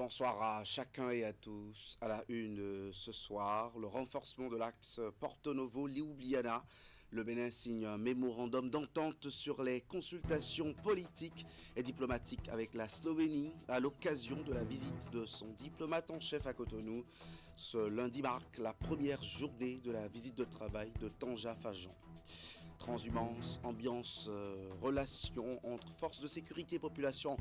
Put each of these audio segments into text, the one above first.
Bonsoir à chacun et à tous. À la une ce soir, le renforcement de l'axe Porto Novo-Ljubljana. Le Bénin signe un mémorandum d'entente sur les consultations politiques et diplomatiques avec la Slovénie à l'occasion de la visite de son diplomate en chef à Cotonou. Ce lundi marque la première journée de la visite de travail de Tanja Fajon. Transhumance, ambiance, relations entre forces de sécurité et population,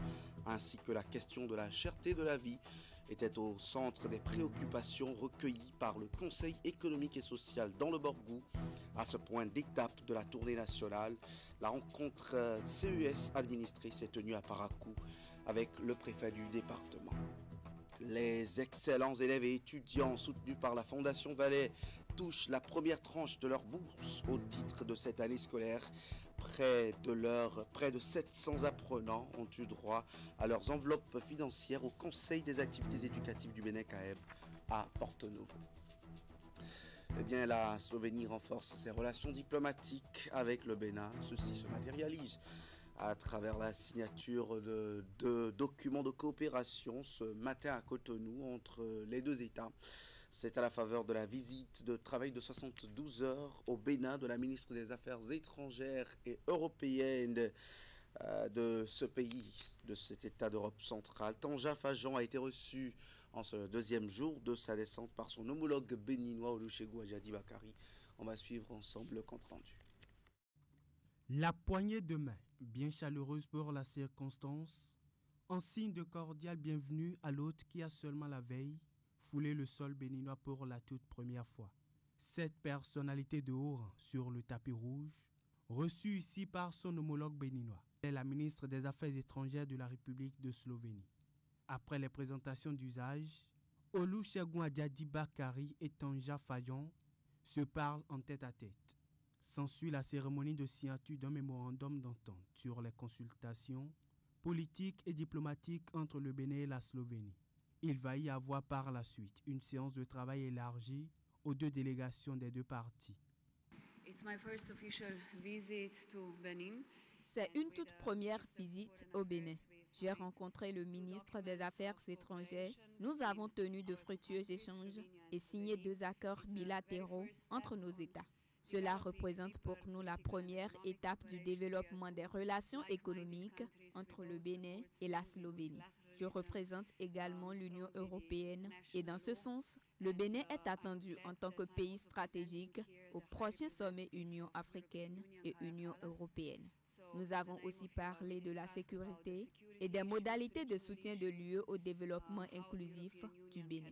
ainsi que la question de la cherté de la vie, étaient au centre des préoccupations recueillies par le Conseil économique et social dans le Borgou. À ce point d'étape de la tournée nationale, la rencontre CES administrée s'est tenue à Parakou avec le préfet du département. Les excellents élèves et étudiants soutenus par la Fondation Valais touchent la première tranche de leur bourse au titre de cette année scolaire. Près de 700 apprenants ont eu droit à leurs enveloppes financières au Conseil des activités éducatives du Bénin CAEB à Porto Novo. Eh bien, la Slovénie renforce ses relations diplomatiques avec le Bénin. Ceci se matérialise à travers la signature de documents de coopération ce matin à Cotonou entre les deux États. C'est à la faveur de la visite de travail de 72 heures au Bénin de la ministre des Affaires étrangères et européennes de ce pays, de cet État d'Europe centrale. Tanja Fajon a été reçu en ce deuxième jour de sa descente par son homologue béninois Olusegun Ajadi Bakari. On va suivre ensemble le compte rendu. La poignée de main, bien chaleureuse pour la circonstance, en signe de cordial bienvenue à l'hôte qui a seulement la veille foulé le sol béninois pour la toute première fois. Cette personnalité de haut rang sur le tapis rouge, reçue ici par son homologue béninois, est la ministre des Affaires étrangères de la République de Slovénie. Après les présentations d'usage, Olusegun Ajadi Bakari et Tanja Fajon se parlent en tête-à-tête. S'ensuit la cérémonie de signature d'un mémorandum d'entente sur les consultations politiques et diplomatiques entre le Bénin et la Slovénie. Il va y avoir par la suite une séance de travail élargie aux deux délégations des deux parties. C'est une toute première visite au Bénin. J'ai rencontré le ministre des Affaires étrangères. Nous avons tenu de fructueux échanges et signé 2 accords bilatéraux entre nos États. Cela représente pour nous la première étape du développement des relations économiques entre le Bénin et la Slovénie. Je représente également l'Union européenne et dans ce sens, le Bénin est attendu en tant que pays stratégique au prochain sommet Union africaine et Union européenne. Nous avons aussi parlé de la sécurité et des modalités de soutien de l'UE au développement inclusif du Bénin.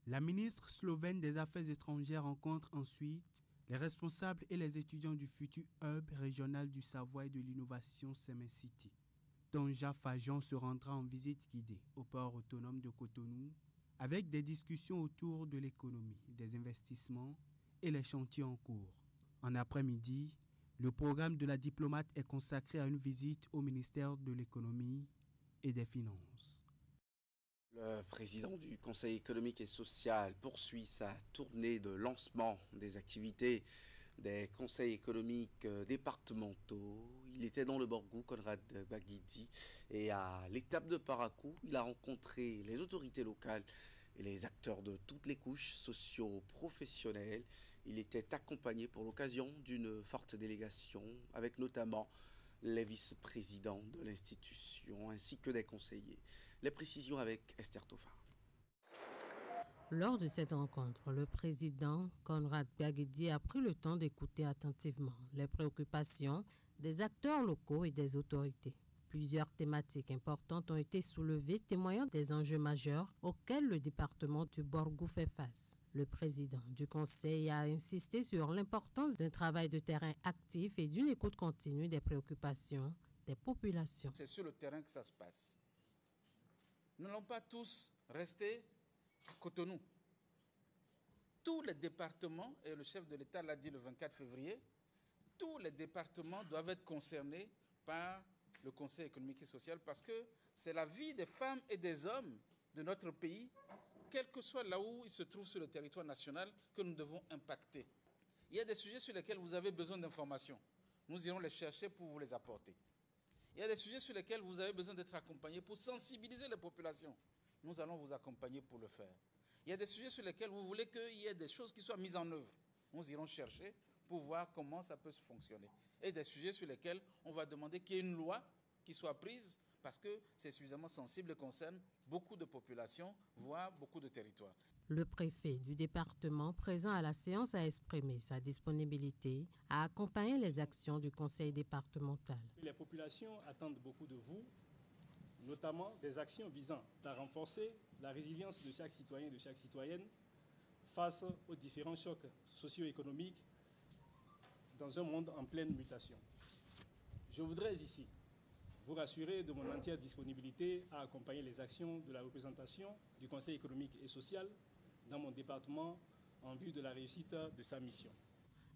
La ministre slovène des Affaires étrangères rencontre ensuite les responsables et les étudiants du futur hub régional du savoir et de l'innovation Semen City. Tanja Fajon se rendra en visite guidée au port autonome de Cotonou avec des discussions autour de l'économie, des investissements et les chantiers en cours. En après-midi, le programme de la diplomate est consacré à une visite au ministère de l'économie et des finances. Le président du Conseil économique et social poursuit sa tournée de lancement des activités des conseils économiques départementaux. Il était dans le Borgou, Conrad Baguidi, et à l'étape de Parakou, il a rencontré les autorités locales et les acteurs de toutes les couches socio-professionnelles. Il était accompagné pour l'occasion d'une forte délégation, avec notamment les vice-présidents de l'institution ainsi que des conseillers. Les précisions avec Esther Tofa. Lors de cette rencontre, le président Conrad Baguidi a pris le temps d'écouter attentivement les préoccupations des acteurs locaux et des autorités. Plusieurs thématiques importantes ont été soulevées, témoignant des enjeux majeurs auxquels le département du Borgou fait face. Le président du conseil a insisté sur l'importance d'un travail de terrain actif et d'une écoute continue des préoccupations des populations. C'est sur le terrain que ça se passe. Nous n'allons pas tous rester à Cotonou. Tous les départements, et le chef de l'État l'a dit le 24 février, tous les départements doivent être concernés par le Conseil économique et social parce que c'est la vie des femmes et des hommes de notre pays, quel que soit là où ils se trouvent sur le territoire national, que nous devons impacter. Il y a des sujets sur lesquels vous avez besoin d'informations. Nous irons les chercher pour vous les apporter. Il y a des sujets sur lesquels vous avez besoin d'être accompagné pour sensibiliser les populations. Nous allons vous accompagner pour le faire. Il y a des sujets sur lesquels vous voulez qu'il y ait des choses qui soient mises en œuvre. Nous irons chercher pour voir comment ça peut se fonctionner. Et des sujets sur lesquels on va demander qu'il y ait une loi qui soit prise parce que c'est suffisamment sensible et concerne beaucoup de populations, voire beaucoup de territoires. Le préfet du département présent à la séance a exprimé sa disponibilité à accompagner les actions du conseil départemental. Les populations attendent beaucoup de vous, notamment des actions visant à renforcer la résilience de chaque citoyen et de chaque citoyenne face aux différents chocs socio-économiques dans un monde en pleine mutation. Je voudrais ici vous rassurer de mon entière disponibilité à accompagner les actions de la représentation du Conseil économique et social dans mon département en vue de la réussite de sa mission.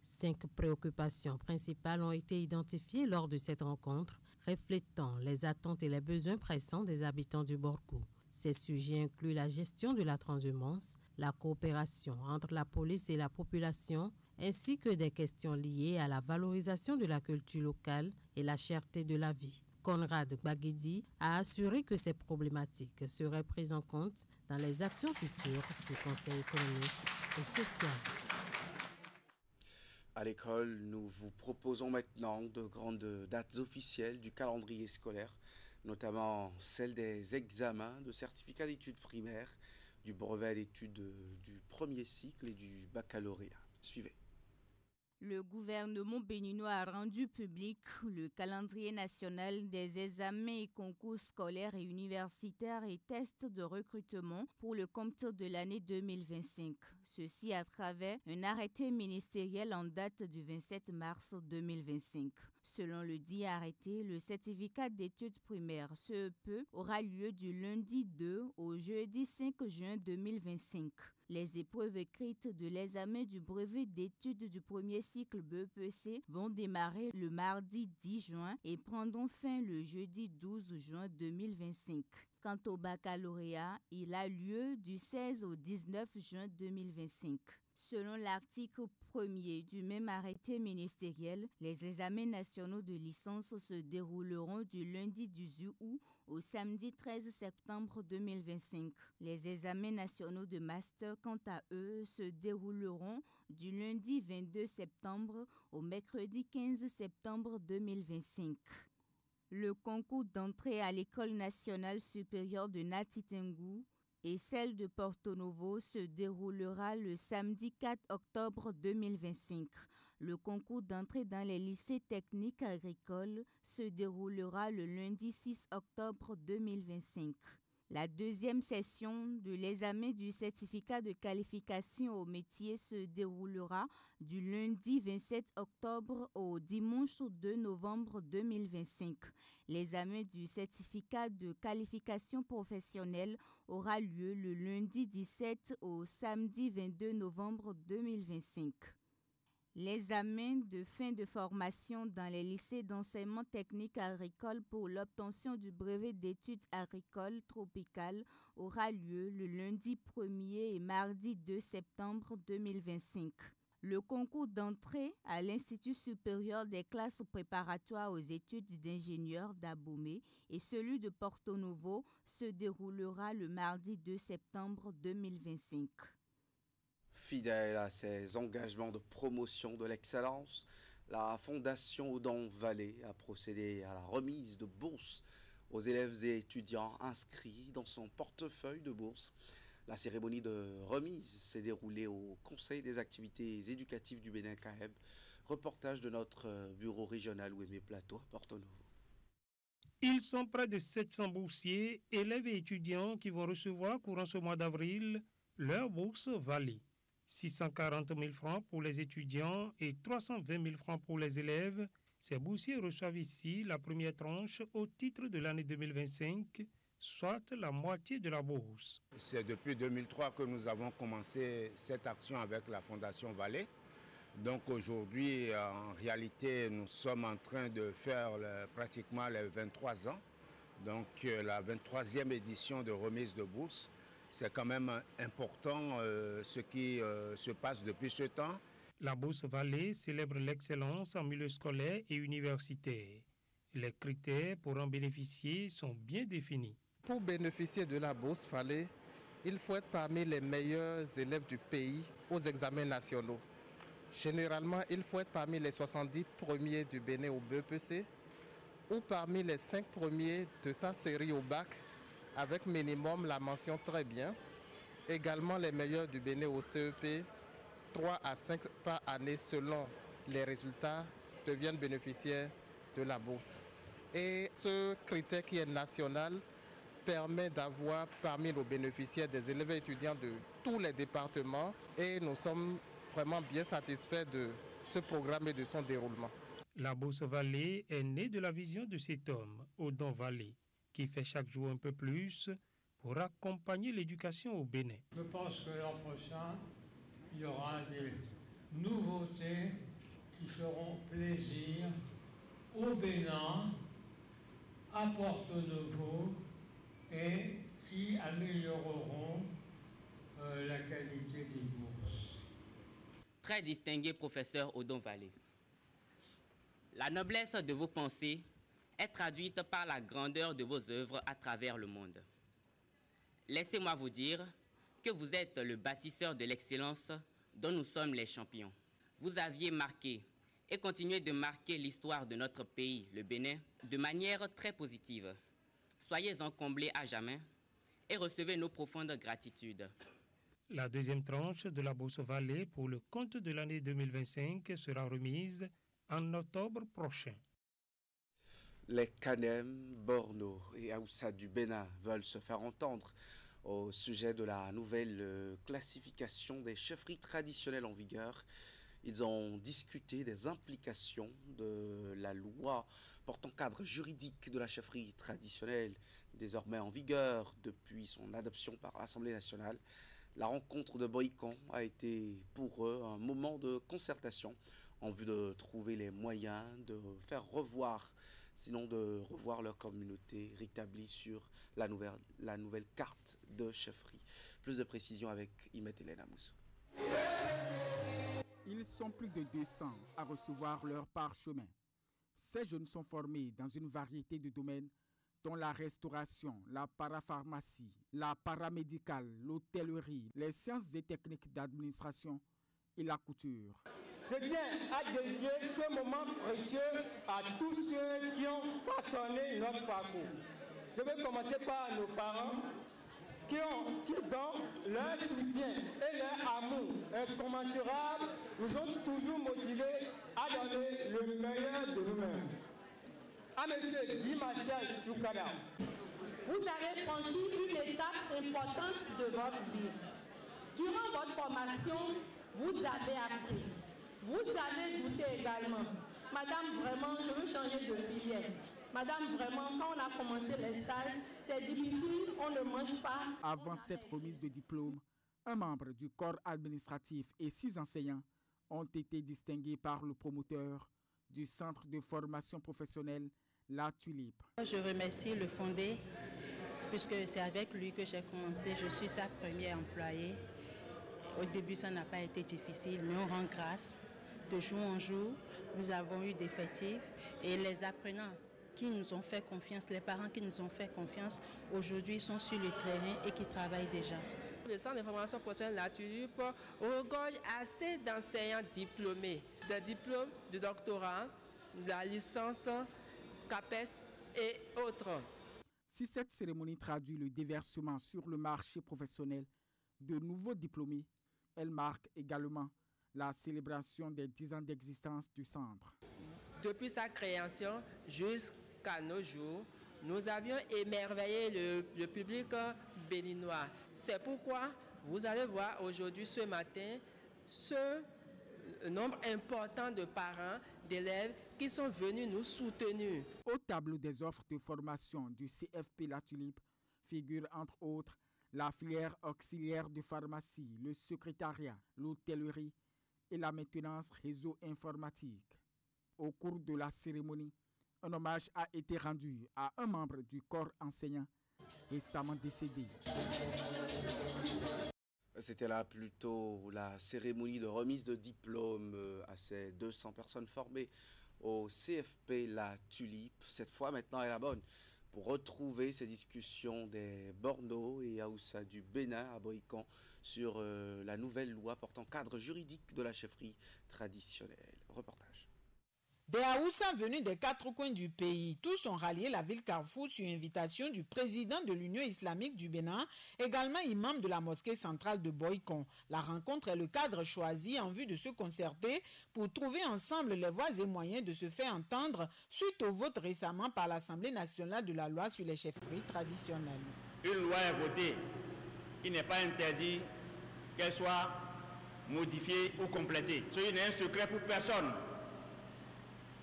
5 préoccupations principales ont été identifiées lors de cette rencontre, reflétant les attentes et les besoins pressants des habitants du Borkou. Ces sujets incluent la gestion de la transhumance, la coopération entre la police et la population, ainsi que des questions liées à la valorisation de la culture locale et la cherté de la vie. Conrad Baguidi a assuré que ces problématiques seraient prises en compte dans les actions futures du Conseil économique et social. À l'école, nous vous proposons maintenant de grandes dates officielles du calendrier scolaire, notamment celle des examens de certificat d'études primaires, du brevet d'études du premier cycle et du baccalauréat. Suivez. Le gouvernement béninois a rendu public le calendrier national des examens et concours scolaires et universitaires et tests de recrutement pour le compte de l'année 2025. Ceci à travers un arrêté ministériel en date du 27 mars 2025. Selon le dit arrêté, le certificat d'études primaires CEP aura lieu du lundi 2 au jeudi 5 juin 2025. Les épreuves écrites de l'examen du brevet d'études du premier cycle BEPC vont démarrer le mardi 10 juin et prendront fin le jeudi 12 juin 2025. Quant au baccalauréat, il a lieu du 16 au 19 juin 2025. Selon l'article 1er du même arrêté ministériel, les examens nationaux de licence se dérouleront du lundi 18 août au samedi 13 septembre 2025. Les examens nationaux de master, quant à eux, se dérouleront du lundi 22 septembre au mercredi 15 septembre 2025. Le concours d'entrée à l'École nationale supérieure de Nati-Tengou et celle de Porto Novo se déroulera le samedi 4 octobre 2025. Le concours d'entrée dans les lycées techniques agricoles se déroulera le lundi 6 octobre 2025. La deuxième session de l'examen du certificat de qualification au métier se déroulera du lundi 27 octobre au dimanche 2 novembre 2025. L'examen du certificat de qualification professionnelle aura lieu le lundi 17 au samedi 22 novembre 2025. L'examen de fin de formation dans les lycées d'enseignement technique agricole pour l'obtention du brevet d'études agricoles tropicales aura lieu le lundi 1er et mardi 2 septembre 2025. Le concours d'entrée à l'Institut supérieur des classes préparatoires aux études d'ingénieurs d'Abomey et celui de Porto Novo se déroulera le mardi 2 septembre 2025. Fidèle à ses engagements de promotion de l'excellence, la Fondation Odon Vallée a procédé à la remise de bourses aux élèves et étudiants inscrits dans son portefeuille de bourse. La cérémonie de remise s'est déroulée au Conseil des activités éducatives du Bénin-Caeb. Reportage de notre bureau régional Ouémé Plateau à Porto Novo. Ils sont près de 700 boursiers, élèves et étudiants qui vont recevoir courant ce mois d'avril leur bourse Vallée. 640 000 francs pour les étudiants et 320 000 francs pour les élèves. Ces boursiers reçoivent ici la première tranche au titre de l'année 2025, soit la moitié de la bourse. C'est depuis 2003 que nous avons commencé cette action avec la Fondation Vallée. Donc aujourd'hui, en réalité, nous sommes en train de faire pratiquement les 23 ans. Donc la 23e édition de remise de bourse. C'est quand même important ce qui se passe depuis ce temps. La Bourse Vallée célèbre l'excellence en milieu scolaire et universitaire. Les critères pour en bénéficier sont bien définis. Pour bénéficier de la bourse Vallée, il faut être parmi les meilleurs élèves du pays aux examens nationaux. Généralement, il faut être parmi les 70 premiers du Bénin au BEPC ou parmi les 5 premiers de sa série au bac avec minimum la mention très bien. Également les meilleurs du Bénin au CEP, 3 à 5 par année selon les résultats deviennent bénéficiaires de la bourse. Et ce critère qui est national permet d'avoir parmi nos bénéficiaires des élèves et étudiants de tous les départements et nous sommes vraiment bien satisfaits de ce programme et de son déroulement. La Bourse Vallée est née de la vision de cet homme, Odon Vallée, qui fait chaque jour un peu plus pour accompagner l'éducation au Bénin. Je pense que l'an prochain, il y aura des nouveautés qui feront plaisir au Bénin, à Porto-Novo et qui amélioreront la qualité des bourses. Très distingué professeur Odon Vallée, la noblesse de vos pensées est traduite par la grandeur de vos œuvres à travers le monde. Laissez-moi vous dire que vous êtes le bâtisseur de l'excellence dont nous sommes les champions. Vous aviez marqué et continuez de marquer l'histoire de notre pays, le Bénin, de manière très positive. Soyez-en comblés à jamais et recevez nos profondes gratitudes. La deuxième tranche de la Bourse Vallée pour le compte de l'année 2025 sera remise en octobre prochain. Les Kanem, Borno et Aoussa du Bénin veulent se faire entendre au sujet de la nouvelle classification des chefferies traditionnelles en vigueur. Ils ont discuté des implications de la loi portant cadre juridique de la chefferie traditionnelle, désormais en vigueur depuis son adoption par l'Assemblée nationale. La rencontre de Boïkan a été pour eux un moment de concertation en vue de trouver les moyens de faire revoir, sinon de revoir leur communauté rétablie sur la nouvelle carte de chefferie. Plus de précisions avec Imet Hélène Amoussou. Ils sont plus de 200 à recevoir leur parchemin. Ces jeunes sont formés dans une variété de domaines dont la restauration, la parapharmacie, la paramédicale, l'hôtellerie, les sciences et techniques d'administration et la couture. Je tiens à dédier ce moment précieux à tous ceux qui ont façonné notre parcours. Je vais commencer par nos parents qui dont leur soutien et leur amour incommensurable nous ont toujours motivés à donner le meilleur de nous-mêmes. À M. Guy Martial Djoukada, vous avez franchi une étape importante de votre vie. Durant votre formation, vous avez appris. Vous avez douté également. Madame, vraiment, je veux changer de filière. Madame, vraiment, quand on a commencé les stages, c'est difficile, on ne mange pas. Avant cette remise de diplôme, un membre du corps administratif et 6 enseignants ont été distingués par le promoteur du centre de formation professionnelle La Tulipe. Je remercie le fondé, puisque c'est avec lui que j'ai commencé. Je suis sa première employée. Au début, ça n'a pas été difficile, mais on rend grâce. De jour en jour, nous avons eu des effectifs et les apprenants qui nous ont fait confiance, les parents qui nous ont fait confiance, aujourd'hui sont sur le terrain et qui travaillent déjà. Le centre de formation professionnelle La Tulipe regorge assez d'enseignants diplômés, des diplômes de doctorat, de la licence, CAPES et autres. Si cette cérémonie traduit le déversement sur le marché professionnel de nouveaux diplômés, elle marque également la célébration des 10 ans d'existence du centre. Depuis sa création jusqu'à nos jours, nous avions émerveillé le public béninois. C'est pourquoi vous allez voir aujourd'hui, ce matin, ce nombre important de parents, d'élèves qui sont venus nous soutenir. Au tableau des offres de formation du CFP La Tulipe figure entre autres la filière auxiliaire de pharmacie, le secrétariat, l'hôtellerie et la maintenance réseau informatique. Au cours de la cérémonie, un hommage a été rendu à un membre du corps enseignant récemment décédé. C'était là plutôt la cérémonie de remise de diplôme à ces 200 personnes formées au CFP La Tulipe. Cette fois, maintenant, est la bonne pour retrouver ces discussions des Borno et Aoussa du Bénin à Boïkan sur la nouvelle loi portant cadre juridique de la chefferie traditionnelle. Reportage. Des Aoussa venus des 4 coins du pays, tous ont rallié la ville Carrefour sur invitation du président de l'Union islamique du Bénin, également imam de la mosquée centrale de Boïkan. La rencontre est le cadre choisi en vue de se concerter pour trouver ensemble les voies et moyens de se faire entendre suite au vote récemment par l'Assemblée nationale de la loi sur les chefferies traditionnelles. Une loi est votée, il n'est pas interdit qu'elle soit modifiée ou complétée. Ce n'est un secret pour personne.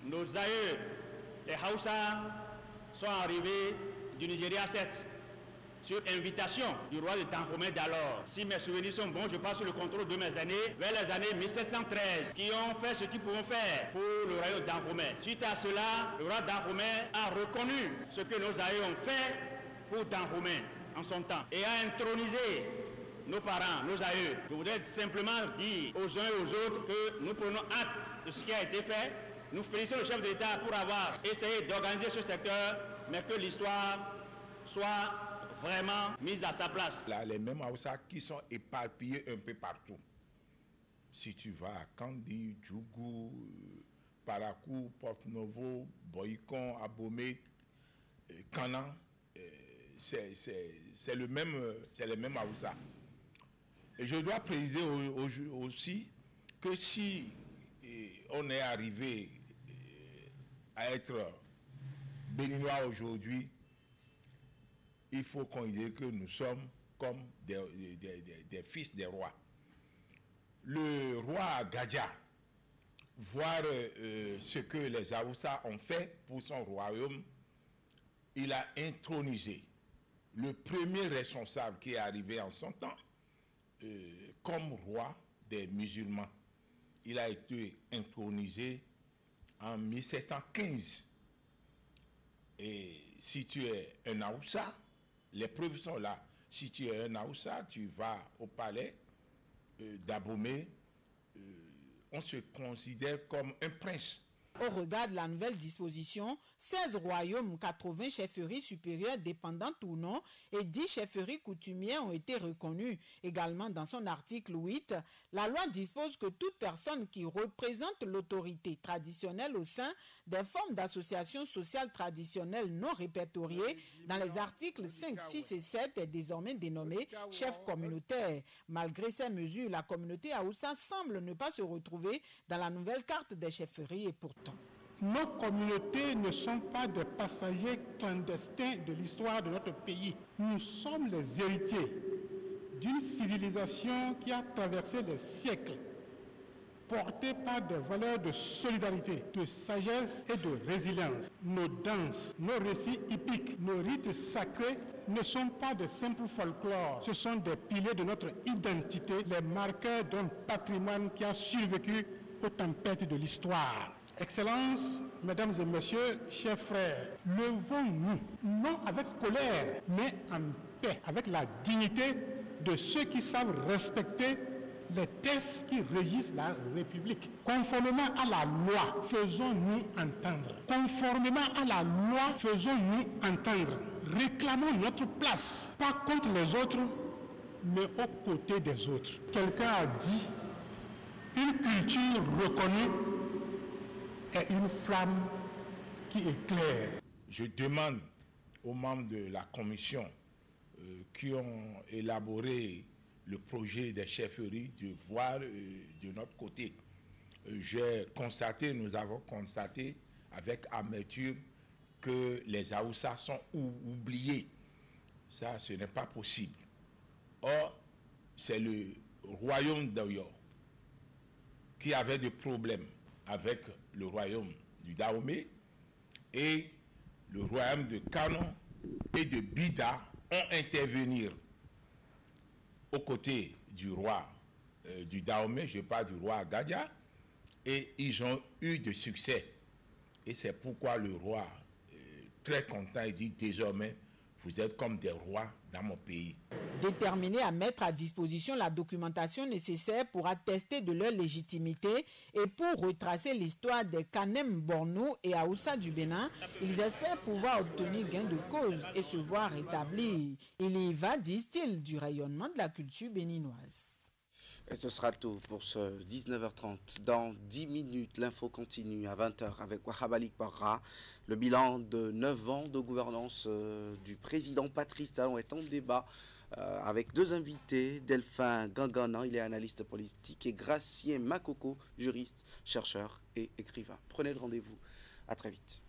Nos aïeux, les Haoussa, sont arrivés du Nigeria 7 sur invitation du roi de Dahomey d'alors. Si mes souvenirs sont bons, je passe sur le contrôle de mes années, vers les années 1713, qui ont fait ce qu'ils pouvaient faire pour le royaume de Dahomey. Suite à cela, le roi Dahomey a reconnu ce que nos aïeux ont fait pour Dahomey en son temps et a intronisé nos parents, nos aïeux. Je voudrais simplement dire aux uns et aux autres que nous prenons acte de ce qui a été fait. Nous félicitons le chef d'État pour avoir essayé d'organiser ce secteur, mais que l'histoire soit vraiment mise à sa place. Là, les mêmes Haoussa qui sont éparpillés un peu partout. Si tu vas à Kandi, Djougou, Parakou, Porte-Novo, Boïkan, Abomey, Kanan, c'est les mêmes Haoussa. Et je dois préciser aussi que si on est arrivé à être béninois aujourd'hui, il faut qu'on dise que nous sommes comme des fils des rois. Le roi Gadja, voir ce que les Haoussa ont fait pour son royaume, il a intronisé le premier responsable qui est arrivé en son temps comme roi des musulmans. Il a été intronisé en 1715. Et si tu es un Haoussa, les preuves sont là. Si tu es un Haoussa, tu vas au palais d'Abomey, on se considère comme un prince. Au regard de la nouvelle disposition, 16 royaumes, 80 chefferies supérieures dépendantes ou non et 10 chefferies coutumières ont été reconnues. Également dans son article 8, la loi dispose que toute personne qui représente l'autorité traditionnelle au sein des formes d'associations sociales traditionnelles non répertoriées dans les articles 5, 6 et 7 est désormais dénommée chef communautaire. Malgré ces mesures, la communauté Haoussa semble ne pas se retrouver dans la nouvelle carte des chefferies et pourtant. Nos communautés ne sont pas des passagers clandestins de l'histoire de notre pays. Nous sommes les héritiers d'une civilisation qui a traversé les siècles, portée par des valeurs de solidarité, de sagesse et de résilience. Nos danses, nos récits hippiques, nos rites sacrés ne sont pas de simples folklore. Ce sont des piliers de notre identité, les marqueurs d'un patrimoine qui a survécu aux tempêtes de l'histoire. Excellences, mesdames et messieurs, chers frères, levons-nous, non avec colère, mais en paix, avec la dignité de ceux qui savent respecter les textes qui régissent la République. Conformément à la loi, faisons-nous entendre. Conformément à la loi, faisons-nous entendre. Réclamons notre place, pas contre les autres, mais aux côtés des autres. Quelqu'un a dit, une culture reconnue est une flamme qui éclaire. Je demande aux membres de la commission qui ont élaboré le projet des chefferies de voir de notre côté. Nous avons constaté avec amertume que les Haoussa sont oubliés. Ça, ce n'est pas possible. Or, c'est le royaume d'Oyo qui avait des problèmes avec le royaume du Dahomey et le royaume de Kanon et de Bida ont intervenu aux côtés du roi du Dahomey, je parle du roi Gadja, et ils ont eu de succès. Et c'est pourquoi le roi, très content, il dit désormais, vous êtes comme des rois dans mon pays. Déterminés à mettre à disposition la documentation nécessaire pour attester de leur légitimité et pour retracer l'histoire des Kanem Borno et Aoussa du Bénin, ils espèrent pouvoir obtenir gain de cause et se voir rétablis. Il y va, disent-ils, du rayonnement de la culture béninoise. Et ce sera tout pour ce 19h30. Dans 10 minutes, l'info continue à 20h avec Wahabalik Barra. Le bilan de 9 ans de gouvernance du président Patrice Talon est en débat avec deux invités. Delphin Gangana, il est analyste politique, et Gracien Makoko, juriste, chercheur et écrivain. Prenez le rendez-vous. À très vite.